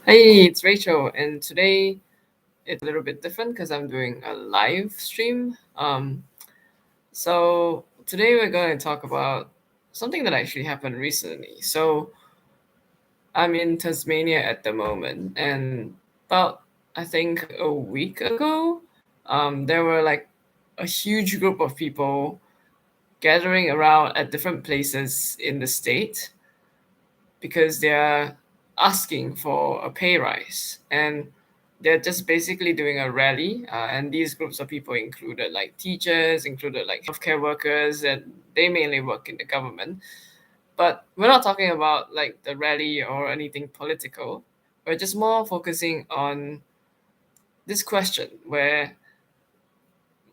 Hey, it's Rachel, and today it's a little bit different because I'm doing a live stream. So today we're going to talk about something that actually happened recently. So I'm in Tasmania at the moment, and about I think a week ago, there were like a huge group of people gathering around at different places in the state because they're asking for a pay rise, and they're just basically doing a rally, and these groups of people included like teachers, included like healthcare workers, and they mainly work in the government. But we're not talking about like the rally or anything political. We're just more focusing on this question where,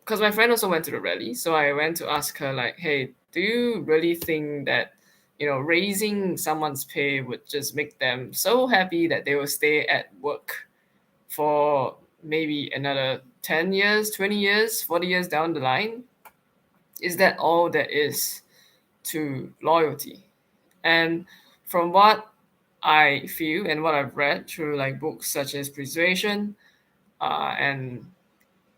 because my friend also went to the rally, so I went to ask her like, hey, do you really think that raising someone's pay would just make them so happy that they will stay at work for maybe another 10 years, 20 years, 40 years down the line? Is that all there is to loyalty? And from what I feel and what I've read through like books such as Persuasion, and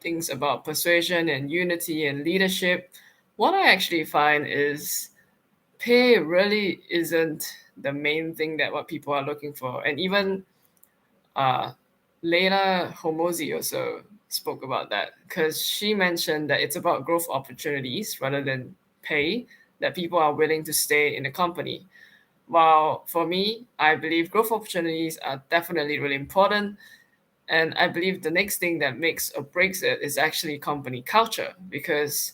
things about persuasion and unity and leadership, what I actually find is pay really isn't the main thing that what people are looking for. And even uh, Leila Homozi also spoke about that because she mentioned that it's about growth opportunities rather than pay, that people are willing to stay in the company. While for me, I believe growth opportunities are definitely really important. And I believe the next thing that makes or breaks it is actually company culture, because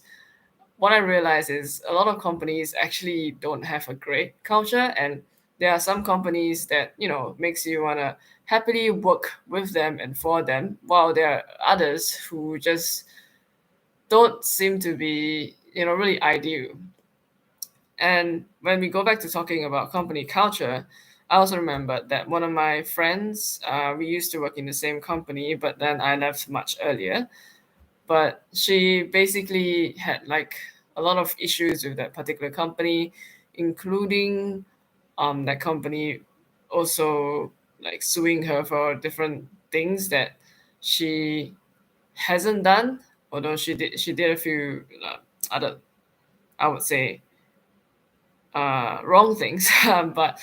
what I realize is a lot of companies actually don't have a great culture, and there are some companies that makes you want to happily work with them and for them, while there are others who just don't seem to be really ideal. And when we go back to talking about company culture, I also remember that one of my friends, we used to work in the same company, but then I left much earlier. But she basically had like a lot of issues with that particular company, including that company also like suing her for different things that she hasn't done, although she did a few other, I would say, wrong things. But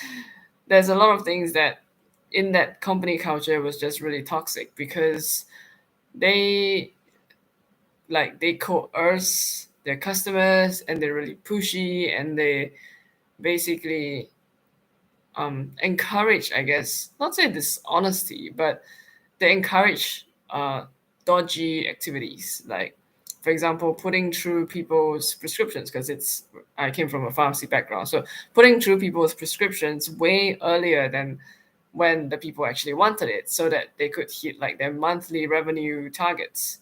there's a lot of things that in that company culture was just really toxic because they they coerce their customers, and they're really pushy, and they basically encourage, I guess, not say dishonesty, but they encourage dodgy activities, like for example putting through people's prescriptions, because it's I came from a pharmacy background, so putting through people's prescriptions way earlier than when the people actually wanted it, so that they could hit like their monthly revenue targets.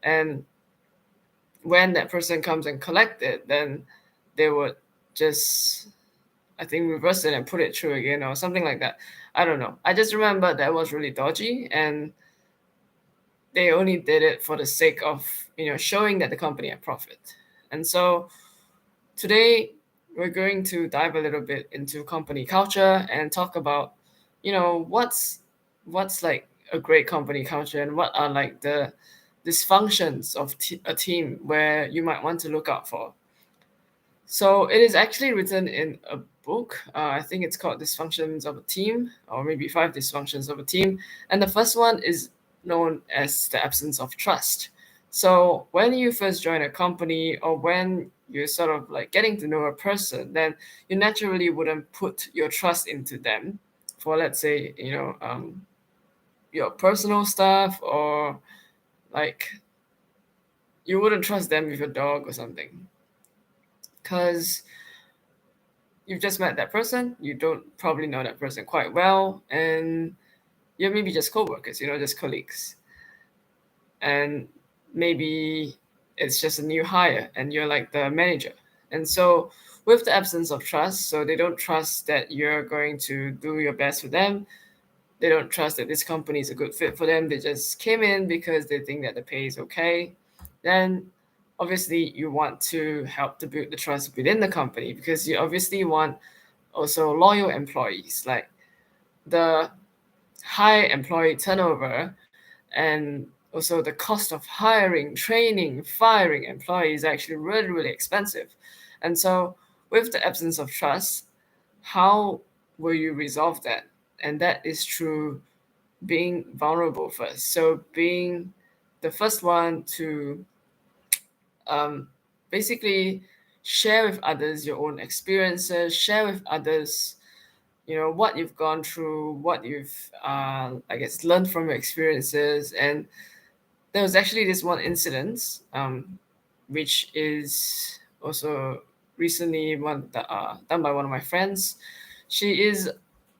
And when that person comes and collect it, then they would just, I think, reverse it and put it through again or something like that. I don't know. I just remember that was really dodgy, and they only did it for the sake of showing that the company had profit. And so today we're going to dive a little bit into company culture and talk about what's like a great company culture, and what are like the dysfunctions of a team where you might want to look out for. So it is actually written in a book. I think it's called Dysfunctions of a Team, or maybe Five Dysfunctions of a Team. And the first one is known as the absence of trust. So when you first join a company, or when you're sort of like getting to know a person, then you naturally wouldn't put your trust into them for, let's say, your personal stuff, or like you wouldn't trust them with your dog or something, because you've just met that person, you don't probably know that person quite well, and you're maybe just co-workers, just colleagues. And maybe it's just a new hire and you're like the manager. And so with the absence of trust, so they don't trust that you're going to do your best for them. They don't trust that this company is a good fit for them. They just came in because they think that the pay is okay. Then obviously you want to help to build the trust within the company, because you obviously want also loyal employees. Like the high employee turnover, and also the cost of hiring, training, firing employees is actually really, really expensive. And so, with the absence of trust, how will you resolve that? And that is through being vulnerable first. So, being the first one to um, basically share with others your own experiences, share with others, what you've gone through, what you've, I guess, learned from your experiences. And there was actually this one incident, which is also recently done by one of my friends. She is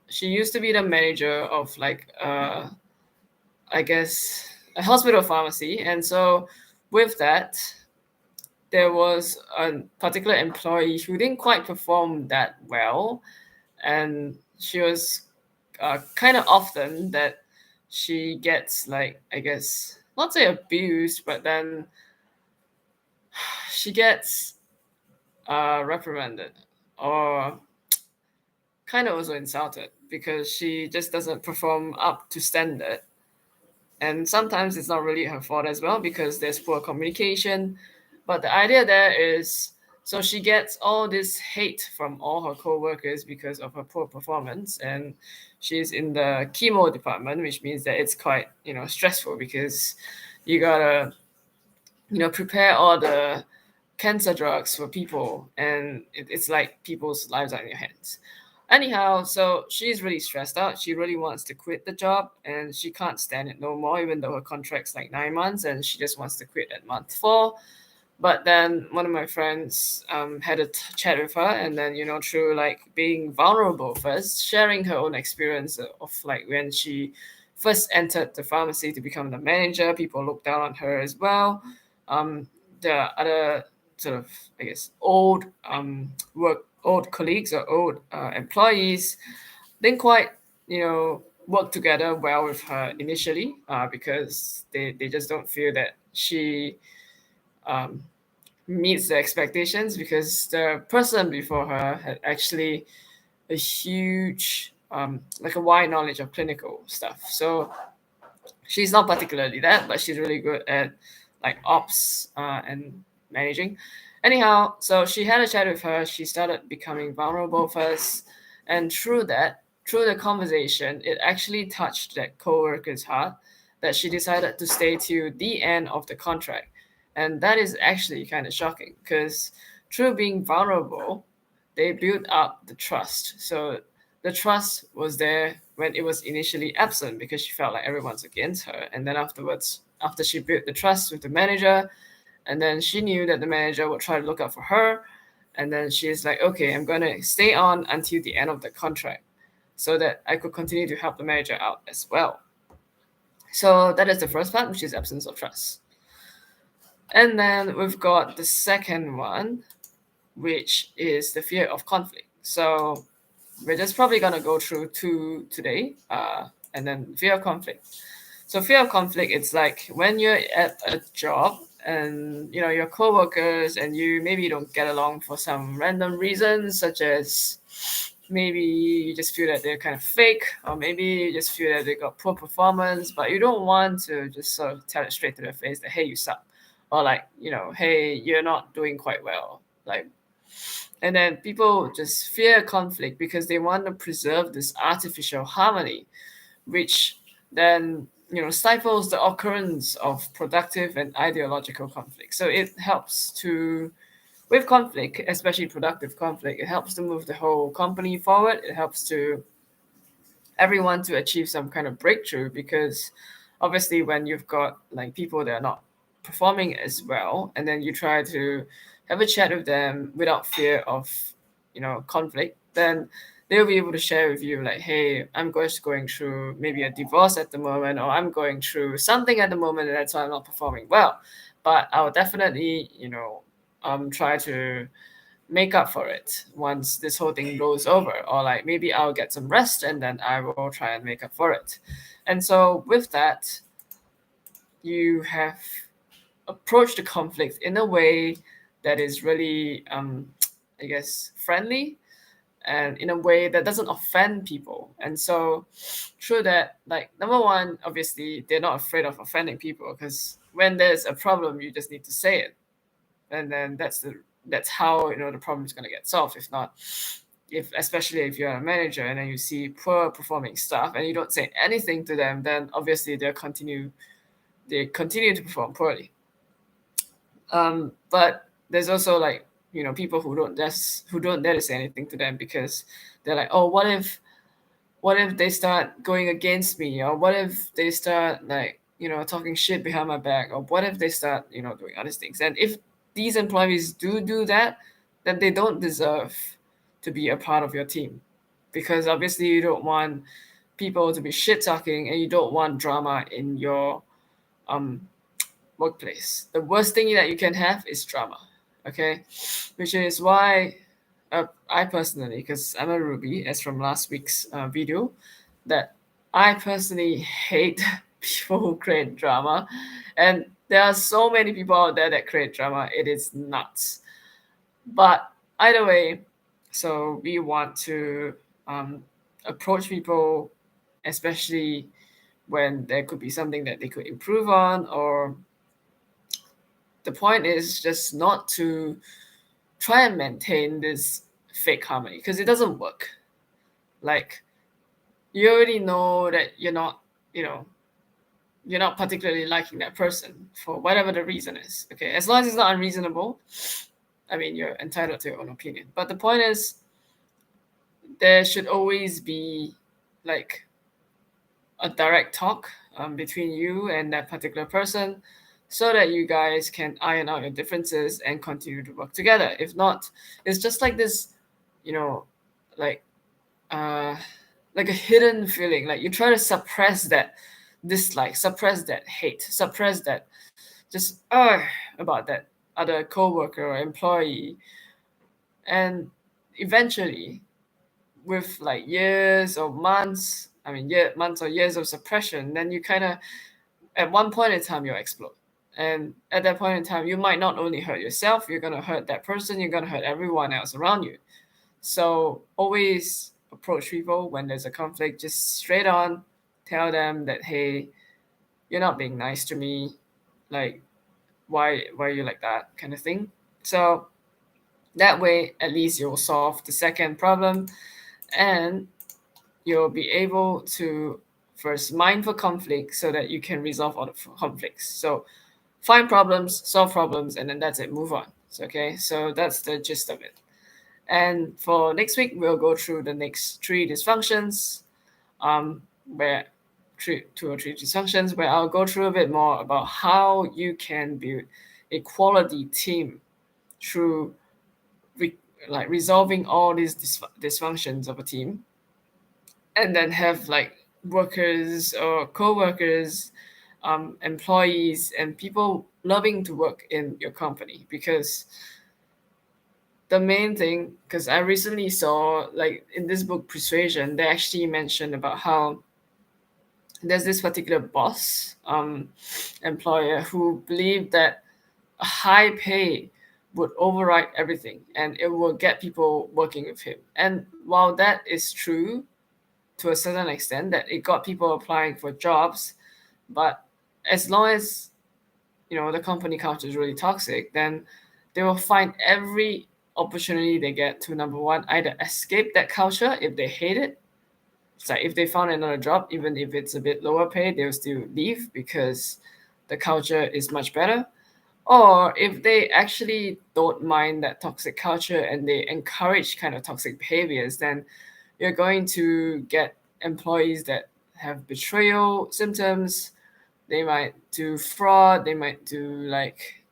she used to be the manager of like I guess a hospital pharmacy, and so with that, there was a particular employee who didn't quite perform that well, and she was kind of often that she gets like I guess not say abused, but then she gets reprimanded or kind of also insulted because she just doesn't perform up to standard. And sometimes it's not really her fault as well because there's poor communication. But the idea there is so she gets all this hate from all her co-workers because of her poor performance, and she's in the chemo department, which means that it's quite stressful because you gotta prepare all the cancer drugs for people, and it's like people's lives are in your hands. Anyhow, so she's really stressed out. She really wants to quit the job, and she can't stand it no more, even though her contract's like 9 months, and she just wants to quit at month 4. But then one of my friends had a chat with her, and then through like being vulnerable first, sharing her own experience of like when she first entered the pharmacy to become the manager, people looked down on her as well. Um, the other sort of I guess old colleagues or old employees didn't quite work together well with her initially because they just don't feel that she um, meets the expectations because the person before her had actually a huge like a wide knowledge of clinical stuff. So she's not particularly that, but she's really good at like ops and managing. Anyhow, so she had a chat with her. She started becoming vulnerable first, and through the conversation, it actually touched that coworker's heart that she decided to stay to the end of the contract. And that is actually kind of shocking because through being vulnerable, they built up the trust. So the trust was there when it was initially absent because she felt like everyone's against her. And then afterwards, after she built the trust with the manager, and then she knew that the manager would try to look out for her. And then she's like, okay, I'm going to stay on until the end of the contract so that I could continue to help the manager out as well. So that is the first part, which is absence of trust. And then we've got the second one, which is the fear of conflict. So we're just probably going to go through two today, and then fear of conflict. So fear of conflict, it's like when you're at a job and your coworkers and you maybe don't get along for some random reasons, such as maybe you just feel that they're kind of fake, or maybe you just feel that they got poor performance, but you don't want to just sort of tell it straight to their face that hey, you suck, or like hey, you're not doing quite well, like. And then people just fear conflict because they want to preserve this artificial harmony, which then stifles the occurrence of productive and ideological conflict. So it helps to with conflict, especially productive conflict, it helps to move the whole company forward. It helps to everyone to achieve some kind of breakthrough because obviously when you've got like people that are not performing as well and then you try to have a chat with them without fear of conflict, then they'll be able to share with you like, hey, I'm just going through maybe a divorce at the moment, or I'm going through something at the moment and that's why I'm not performing well, but I'll definitely try to make up for it once this whole thing blows over, or like maybe I'll get some rest and then I will try and make up for it. And so with that, you have approached the conflict in a way that is really I guess friendly, and in a way that doesn't offend people. And so through that, like, number one, obviously they're not afraid of offending people, because when there's a problem you just need to say it, and then that's how the problem is going to get solved. If not, if especially if you're a manager and then you see poor performing staff and you don't say anything to them, then obviously they continue to perform poorly. But there's also, like, people who don't dare to say anything to them, because they're like, oh, what if they start going against me, or what if they start, like, talking shit behind my back, or what if they start doing other things. And if these employees do that, then they don't deserve to be a part of your team, because obviously you don't want people to be shit talking, and you don't want drama in your um workplace. The worst thing that you can have is drama. Okay, which is why I personally, because I'm a Ruby, as from last week's video, that I personally hate people who create drama. And there are so many people out there that create drama. It is nuts. But either way, so we want to approach people, especially when there could be something that they could improve on, or the point is just not to try and maintain this fake harmony, because it doesn't work. Like, you already know that you know you're not particularly liking that person for whatever the reason is. Okay, as long as it's not unreasonable, I mean, you're entitled to your own opinion. But the point is, there should always be, like, a direct talk between you and that particular person, so that you guys can iron out your differences and continue to work together. If not, it's just like this, you know, like uh, like a hidden feeling. Like, you try to suppress that dislike, suppress that hate, suppress that just about that other coworker or employee, and eventually, with like years or months, I mean, months or years of suppression, then you kind of, at one point in time, you'll explode. And at that point in time, you might not only hurt yourself, you're going to hurt that person, you're going to hurt everyone else around you. So always approach people when there's a conflict, just straight on tell them that, hey, you're not being nice to me. Like, why are you like that, kind of thing. So that way, at least you'll solve the second problem, and you'll be able to first mine for conflict so that you can resolve all the conflicts. So find problems, solve problems, and then that's it, move on. So, okay, so that's the gist of it. And for next week, we'll go through the next three dysfunctions, where two or three dysfunctions, where I'll go through a bit more about how you can build a quality team through like resolving all these dysfunctions of a team, and then have like workers or co-workers, employees, and people loving to work in your company. Because the main thing, because I recently saw, like, in this book Persuasion, they actually mentioned about how there's this particular boss, employer, who believed that a high pay would override everything and it will get people working with him. And while that is true to a certain extent, that it got people applying for jobs, but as long as the company culture is really toxic, then they will find every opportunity they get to, number one, either escape that culture if they hate it. It's like, if they found another job, even if it's a bit lower paid, they'll still leave because the culture is much better. Or if they actually don't mind that toxic culture and they encourage kind of toxic behaviors, then you're going to get employees that have betrayal symptoms. They might do fraud. They might do, like,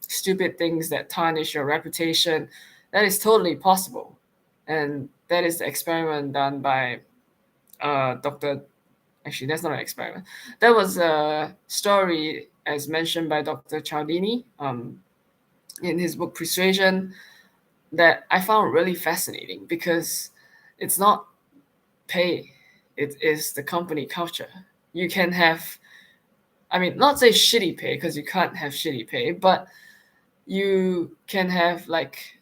stupid things that tarnish your reputation. That is totally possible. And that is the experiment done by Dr. Actually, that's not an experiment. That was a story as mentioned by Dr. Cialdini in his book Persuasion, that I found really fascinating, because it's not pay, it is the company culture. You can have, I mean, not say shitty pay, because you can't have shitty pay, but you can have, like,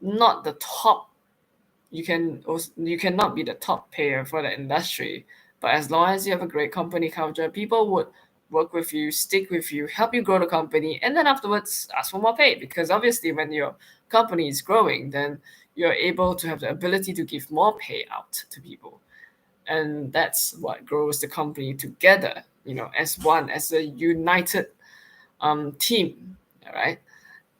not the top you cannot be the top payer for the industry, but as long as you have a great company culture, people would work with you, stick with you, help you grow the company, and then afterwards ask for more pay, because obviously when your company is growing, then you're able to have the ability to give more pay out to people, and that's what grows the company together, as one, as a united team. All right.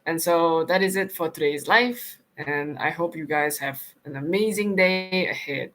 And so that is it for today's live. And I hope you guys have an amazing day ahead.